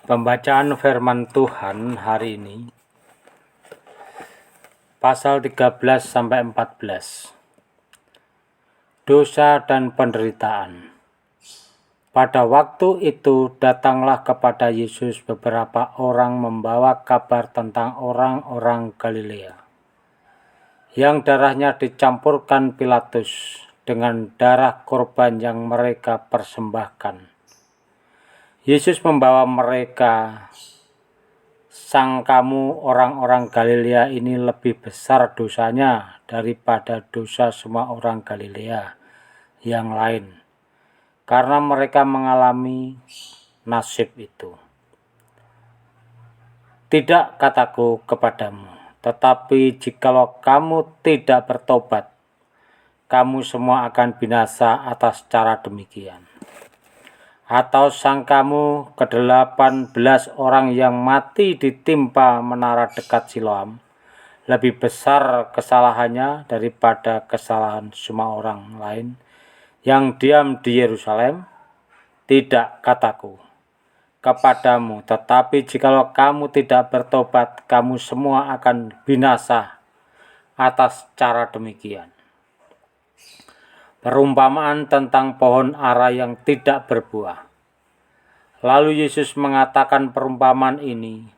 Pembacaan firman Tuhan hari ini pasal 13 sampai 14. Dosa dan penderitaan. Pada waktu itu datanglah kepada Yesus beberapa orang membawa kabar tentang orang-orang Galilea yang darahnya dicampurkan Pilatus dengan darah korban yang mereka persembahkan. Yesus membawa mereka, "Sang kamu orang-orang Galilea ini lebih besar dosanya daripada dosa semua orang Galilea yang lain, karena mereka mengalami nasib itu. Tidak kataku kepadamu, tetapi jikalau kamu tidak bertobat, kamu semua akan binasa atas cara demikian. Atau sangkamu ke-18 orang yang mati ditimpa menara dekat Siloam lebih besar kesalahannya daripada kesalahan semua orang lain yang diam di Yerusalem? Tidak kataku kepadamu, tetapi jikalau kamu tidak bertobat, kamu semua akan binasa atas cara demikian." Perumpamaan tentang pohon ara yang tidak berbuah. Lalu Yesus mengatakan perumpamaan ini.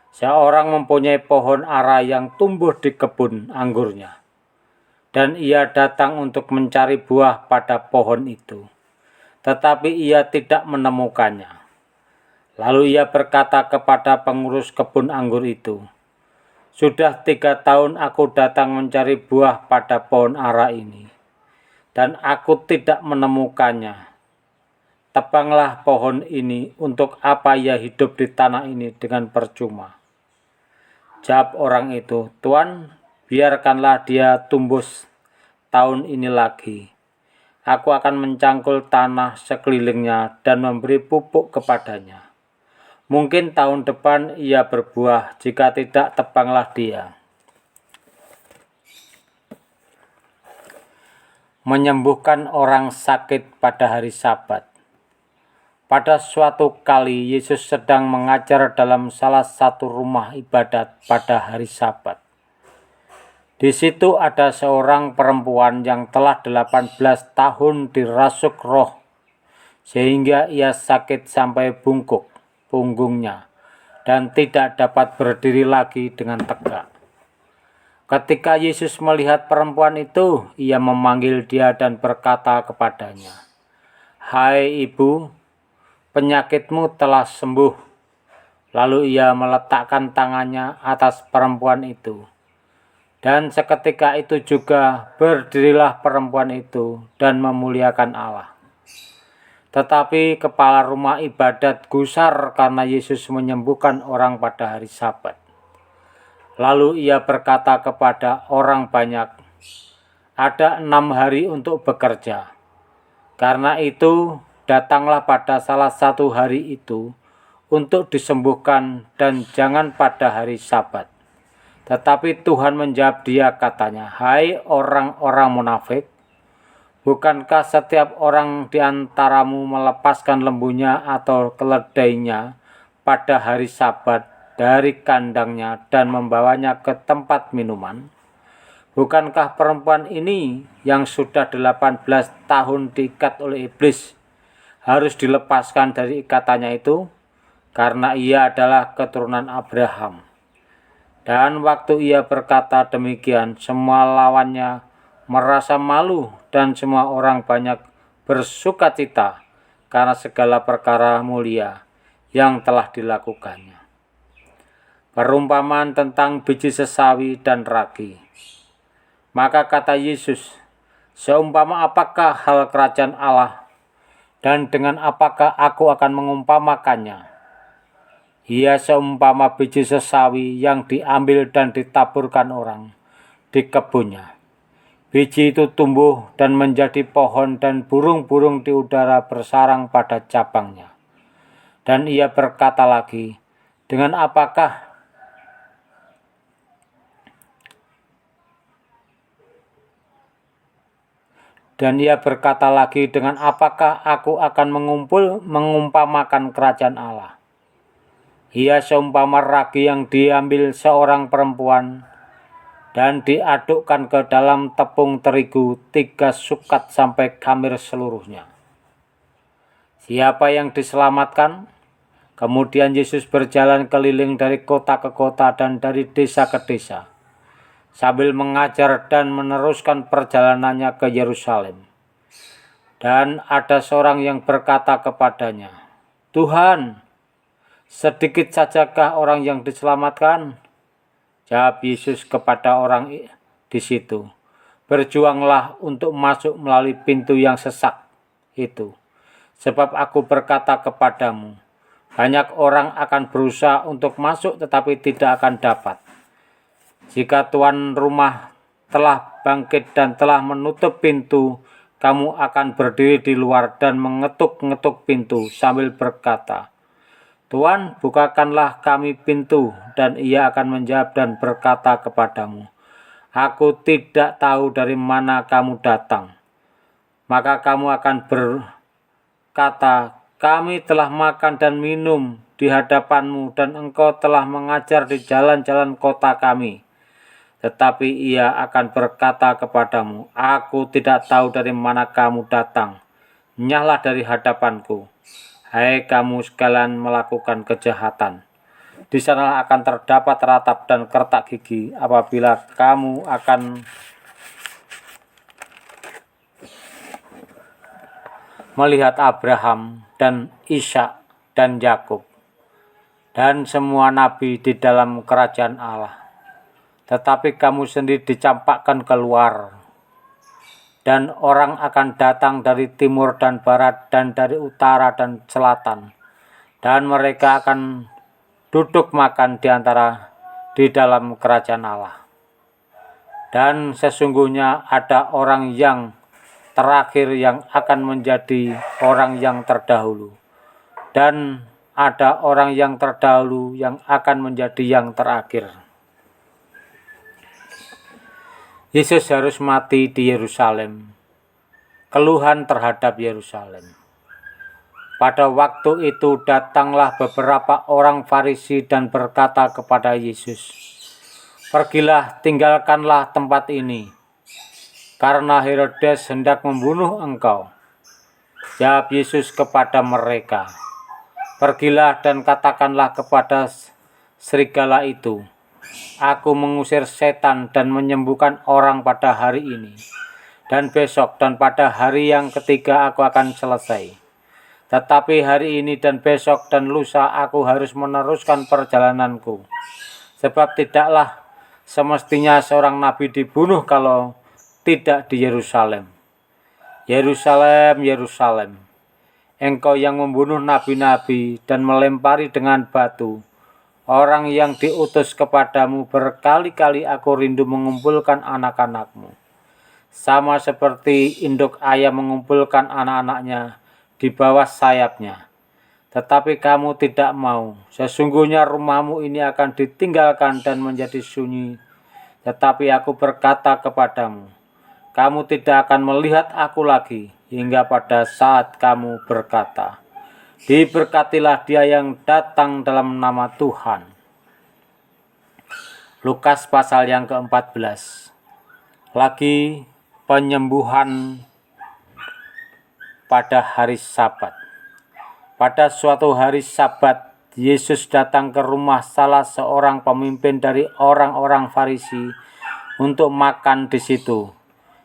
Seorang mempunyai pohon ara yang tumbuh di kebun anggurnya, dan ia datang untuk mencari buah pada pohon itu, tetapi ia tidak menemukannya. Lalu ia berkata kepada pengurus kebun anggur itu, "Sudah 3 tahun aku datang mencari buah pada pohon ara ini, dan aku tidak menemukannya. Tebanglah pohon ini, untuk apa ia hidup di tanah ini dengan percuma?" Jawab orang itu, "Tuan, biarkanlah dia tumbuh tahun ini lagi. Aku akan mencangkul tanah sekelilingnya dan memberi pupuk kepadanya. Mungkin tahun depan ia berbuah, jika tidak tebanglah dia." Menyembuhkan orang sakit pada hari Sabat. Pada suatu kali Yesus sedang mengajar dalam salah satu rumah ibadat pada hari Sabat. Di situ ada seorang perempuan yang telah 18 tahun dirasuk roh, sehingga ia sakit sampai bungkuk punggungnya dan tidak dapat berdiri lagi dengan tegak. Ketika Yesus melihat perempuan itu, ia memanggil dia dan berkata kepadanya, "Hai ibu, penyakitmu telah sembuh." Lalu ia meletakkan tangannya atas perempuan itu. Dan seketika itu juga berdirilah perempuan itu dan memuliakan Allah. Tetapi kepala rumah ibadat gusar karena Yesus menyembuhkan orang pada hari Sabat. Lalu ia berkata kepada orang banyak, "Ada 6 hari untuk bekerja. Karena itu datanglah pada salah satu hari itu untuk disembuhkan dan jangan pada hari Sabat." Tetapi Tuhan menjawab dia katanya, "Hai orang-orang munafik, bukankah setiap orang di antaramu melepaskan lembunya atau keledainya pada hari Sabat dari kandangnya dan membawanya ke tempat minuman? Bukankah perempuan ini yang sudah 18 tahun diikat oleh iblis harus dilepaskan dari ikatannya itu? Karena ia adalah keturunan Abraham." Dan waktu ia berkata demikian, semua lawannya merasa malu dan semua orang banyak bersukacita karena segala perkara mulia yang telah dilakukannya. Perumpamaan tentang biji sesawi dan ragi. Maka kata Yesus, "Seumpama apakah hal kerajaan Allah, dan dengan apakah aku akan mengumpamakannya? Ia seumpama biji sesawi yang diambil dan ditaburkan orang di kebunnya. Biji itu tumbuh dan menjadi pohon, dan burung-burung di udara bersarang pada cabangnya." Dan ia berkata lagi, dengan apakah aku akan mengumpamakan kerajaan Allah? Ia seumpama ragi yang diambil seorang perempuan dan diadukkan ke dalam tepung terigu 3 sukat sampai khamir seluruhnya. Siapa yang diselamatkan? Kemudian Yesus berjalan keliling dari kota ke kota dan dari desa ke desa, sambil mengajar dan meneruskan perjalanannya ke Yerusalem. Dan ada seorang yang berkata kepadanya, "Tuhan, sedikit sajakah orang yang diselamatkan?" Jawab Yesus kepada orang di situ, "Berjuanglah untuk masuk melalui pintu yang sesak itu. Sebab aku berkata kepadamu, banyak orang akan berusaha untuk masuk tetapi tidak akan dapat. Jika tuan rumah telah bangkit dan telah menutup pintu, kamu akan berdiri di luar dan mengetuk-ngetuk pintu sambil berkata, 'Tuan, bukakanlah kami pintu,' dan ia akan menjawab dan berkata kepadamu, 'Aku tidak tahu dari mana kamu datang.' Maka kamu akan berkata, 'Kami telah makan dan minum di hadapanmu dan engkau telah mengajar di jalan-jalan kota kami.' Tetapi ia akan berkata kepadamu, 'Aku tidak tahu dari mana kamu datang. Nyahlah dari hadapanku, hai kamu sekalian melakukan kejahatan.' Di sana akan terdapat ratap dan kertak gigi apabila kamu akan melihat Abraham dan Ishak dan Yakub dan semua nabi di dalam kerajaan Allah. Tetapi kamu sendiri dicampakkan keluar, dan orang akan datang dari timur dan barat dan dari utara dan selatan, dan mereka akan duduk makan di dalam kerajaan Allah. Dan sesungguhnya ada orang yang terakhir yang akan menjadi orang yang terdahulu, dan ada orang yang terdahulu yang akan menjadi yang terakhir." Yesus harus mati di Yerusalem. Keluhan terhadap Yerusalem. Pada waktu itu datanglah beberapa orang Farisi dan berkata kepada Yesus, "Pergilah, tinggalkanlah tempat ini, karena Herodes hendak membunuh engkau." Jawab Yesus kepada mereka, "Pergilah dan katakanlah kepada serigala itu, Aku mengusir setan dan menyembuhkan orang pada hari ini, dan besok dan pada hari yang ketiga aku akan selesai. Tetapi hari ini dan besok dan lusa aku harus meneruskan perjalananku. Sebab tidaklah semestinya seorang nabi dibunuh kalau tidak di Yerusalem. Yerusalem, Yerusalem, engkau yang membunuh nabi-nabi dan melempari dengan batu orang yang diutus kepadamu. Berkali-kali aku rindu mengumpulkan anak-anakmu, sama seperti induk ayam mengumpulkan anak-anaknya di bawah sayapnya. Tetapi kamu tidak mau. Sesungguhnya rumahmu ini akan ditinggalkan dan menjadi sunyi. Tetapi aku berkata kepadamu, kamu tidak akan melihat aku lagi, hingga pada saat kamu berkata, diberkatilah dia yang datang dalam nama Tuhan." Lukas pasal yang ke-14. Lagi penyembuhan pada hari Sabat. Pada suatu hari Sabat, Yesus datang ke rumah salah seorang pemimpin dari orang-orang Farisi untuk makan di situ.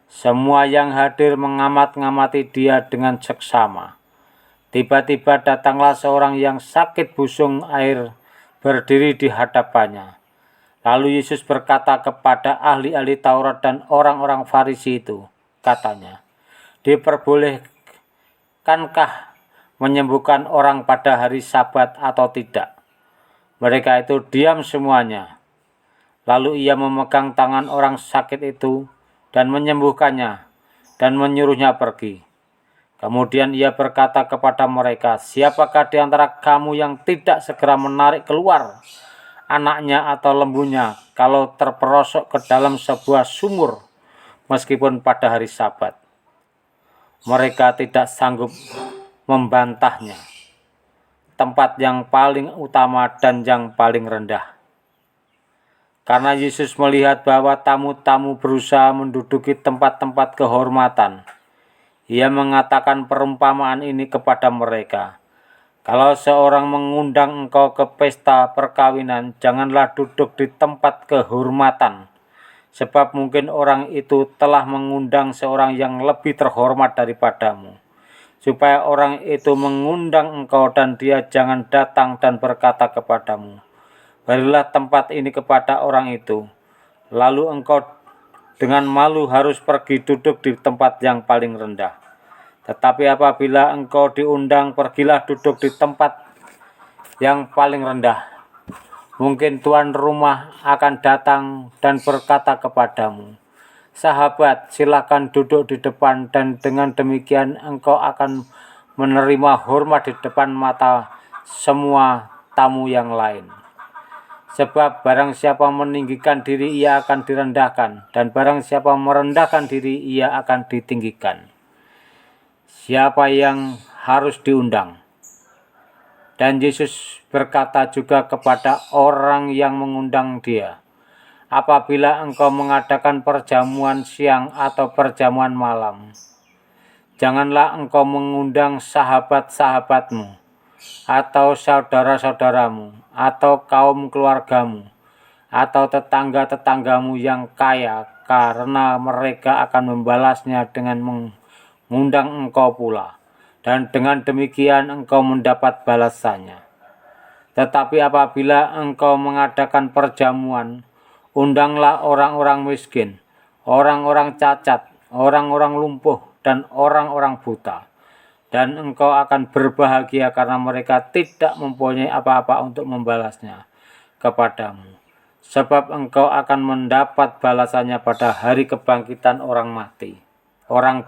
Semua yang hadir mengamat-ngamati dia dengan seksama. Tiba-tiba datanglah seorang yang sakit busung air berdiri di hadapannya. Lalu Yesus berkata kepada ahli-ahli Taurat dan orang-orang Farisi itu, katanya, "Diperbolehkankah menyembuhkan orang pada hari Sabat atau tidak?" Mereka itu diam semuanya. Lalu ia memegang tangan orang sakit itu dan menyembuhkannya dan menyuruhnya pergi. Kemudian ia berkata kepada mereka, "Siapakah di antara kamu yang tidak segera menarik keluar anaknya atau lembunya kalau terperosok ke dalam sebuah sumur meskipun pada hari Sabat?" Mereka tidak sanggup membantahnya. tempat yang paling utama dan yang paling rendah. Karena Yesus melihat bahwa tamu-tamu berusaha menduduki tempat-tempat kehormatan, Ia mengatakan perumpamaan ini kepada mereka. Kalau seorang mengundang engkau ke pesta perkawinan, janganlah duduk di tempat kehormatan, sebab mungkin orang itu telah mengundang seorang yang lebih terhormat daripadamu. Supaya orang itu mengundang engkau dan dia jangan datang dan berkata kepadamu, berilah tempat ini kepada orang itu. Lalu engkau dengan malu harus pergi duduk di tempat yang paling rendah. Tetapi apabila engkau diundang, pergilah duduk di tempat yang paling rendah. Mungkin tuan rumah akan datang dan berkata kepadamu, sahabat, silakan duduk di depan, dan dengan demikian engkau akan menerima hormat di depan mata semua tamu yang lain. Sebab barang siapa meninggikan diri, ia akan direndahkan, dan barang siapa merendahkan diri, ia akan ditinggikan. Siapa yang harus diundang? Dan Yesus berkata juga kepada orang yang mengundang dia, apabila engkau mengadakan perjamuan siang atau perjamuan malam, janganlah engkau mengundang sahabat-sahabatmu, atau saudara-saudaramu, atau kaum keluargamu, atau tetangga-tetanggamu yang kaya, karena mereka akan membalasnya dengan mengundang engkau pula, dan dengan demikian engkau mendapat balasannya. Tetapi apabila engkau mengadakan perjamuan, undanglah orang-orang miskin, orang-orang cacat, orang-orang lumpuh, dan orang-orang buta. Dan engkau akan berbahagia karena mereka tidak mempunyai apa-apa untuk membalasnya kepadamu. Sebab engkau akan mendapat balasannya pada hari kebangkitan orang mati. Orang-orang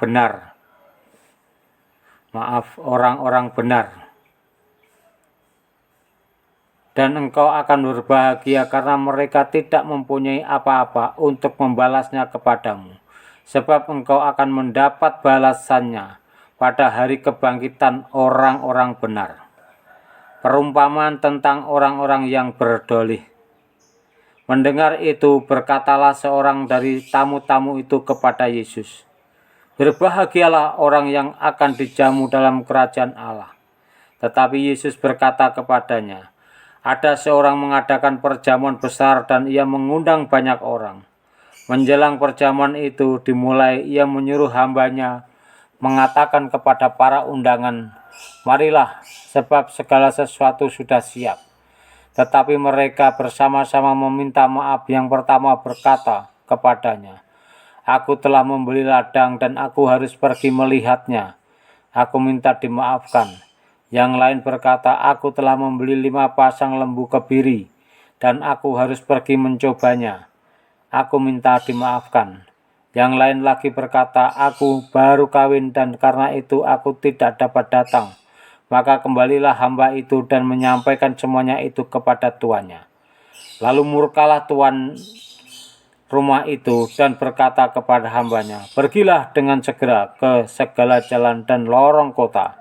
benar. Dan engkau akan berbahagia karena mereka tidak mempunyai apa-apa untuk membalasnya kepadamu. Sebab engkau akan mendapat balasannya pada hari kebangkitan orang-orang benar. Perumpamaan tentang orang-orang yang berdolih. Mendengar itu, berkatalah seorang dari tamu-tamu itu kepada Yesus, berbahagialah orang yang akan dijamu dalam kerajaan Allah. Tetapi Yesus berkata kepadanya, ada seorang mengadakan perjamuan besar dan ia mengundang banyak orang. Menjelang perjamuan itu dimulai, ia menyuruh hambanya mengatakan kepada para undangan, marilah, sebab segala sesuatu sudah siap. Tetapi mereka bersama-sama meminta maaf. Yang pertama berkata kepadanya, aku telah membeli ladang dan aku harus pergi melihatnya. Aku minta dimaafkan. Yang lain berkata, aku telah membeli 5 pasang lembu kebiri dan aku harus pergi mencobanya. Aku minta dimaafkan. Yang lain lagi berkata, aku baru kawin dan karena itu aku tidak dapat datang. Maka kembalilah hamba itu dan menyampaikan semuanya itu kepada tuannya. Lalu murkalah tuan rumah itu dan berkata kepada hambanya, pergilah dengan segera ke segala jalan dan lorong kota,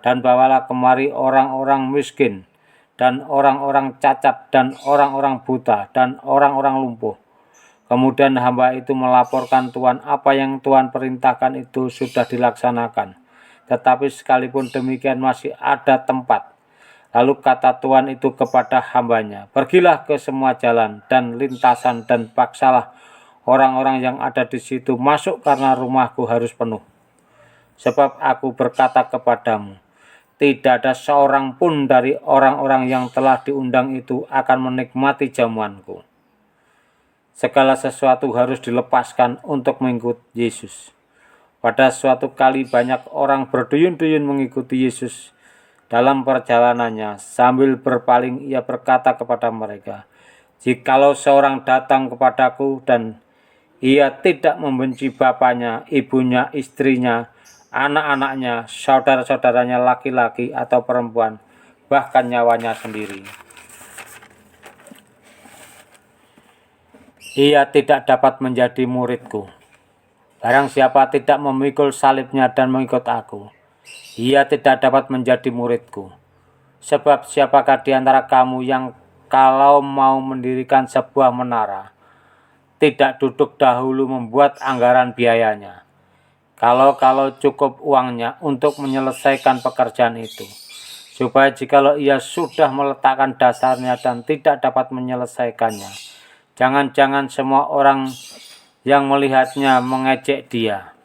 dan bawalah kemari orang-orang miskin, dan orang-orang cacat, dan orang-orang buta, dan orang-orang lumpuh. Kemudian hamba itu melaporkan Tuhan apa yang Tuhan perintahkan itu sudah dilaksanakan. Tetapi sekalipun demikian masih ada tempat. Lalu kata Tuhan itu kepada hambanya, pergilah ke semua jalan dan lintasan dan paksalah orang-orang yang ada di situ masuk karena rumahku harus penuh. Sebab aku berkata kepadamu, tidak ada seorang pun dari orang-orang yang telah diundang itu akan menikmati jamuanku. Segala sesuatu harus dilepaskan untuk mengikut Yesus. Pada suatu kali banyak orang berduyun-duyun mengikuti Yesus. Dalam perjalanannya, sambil berpaling ia berkata kepada mereka, jikalau seorang datang kepadaku dan ia tidak membenci bapaknya, ibunya, istrinya, anak-anaknya, saudara-saudaranya laki-laki atau perempuan, bahkan nyawanya sendiri, ia tidak dapat menjadi muridku. Barang siapa tidak memikul salibnya dan mengikut aku, ia tidak dapat menjadi muridku. Sebab siapakah di antara kamu yang kalau mau mendirikan sebuah menara, tidak duduk dahulu membuat anggaran biayanya, kalau cukup uangnya untuk menyelesaikan pekerjaan itu, supaya jikalau ia sudah meletakkan dasarnya dan tidak dapat menyelesaikannya, jangan-jangan semua orang yang melihatnya mengejek dia,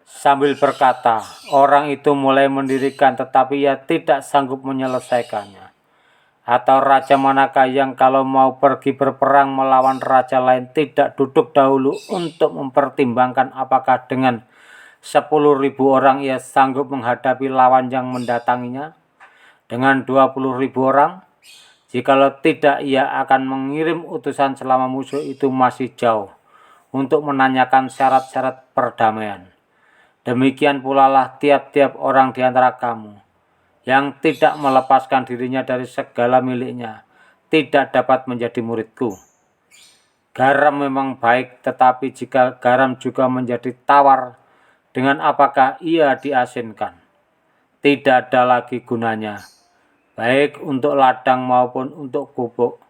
sambil berkata, orang itu mulai mendirikan tetapi ia tidak sanggup menyelesaikannya. Atau raja manakah yang kalau mau pergi berperang melawan raja lain tidak duduk dahulu untuk mempertimbangkan apakah dengan 10.000 orang ia sanggup menghadapi lawan yang mendatanginya? Dengan 20.000 orang? Jikalau tidak, ia akan mengirim utusan selama musuh itu masih jauh untuk menanyakan syarat-syarat perdamaian. Demikian pula lah tiap-tiap orang di antara kamu yang tidak melepaskan dirinya dari segala miliknya tidak dapat menjadi muridku. Garam memang baik, tetapi jika garam juga menjadi tawar, dengan apakah ia diasinkan? Tidak ada lagi gunanya, baik untuk ladang maupun untuk kubuk,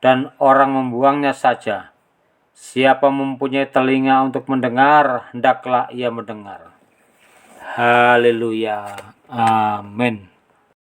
dan orang membuangnya saja. Siapa mempunyai telinga untuk mendengar, hendaklah ia mendengar. Haleluya. Amin.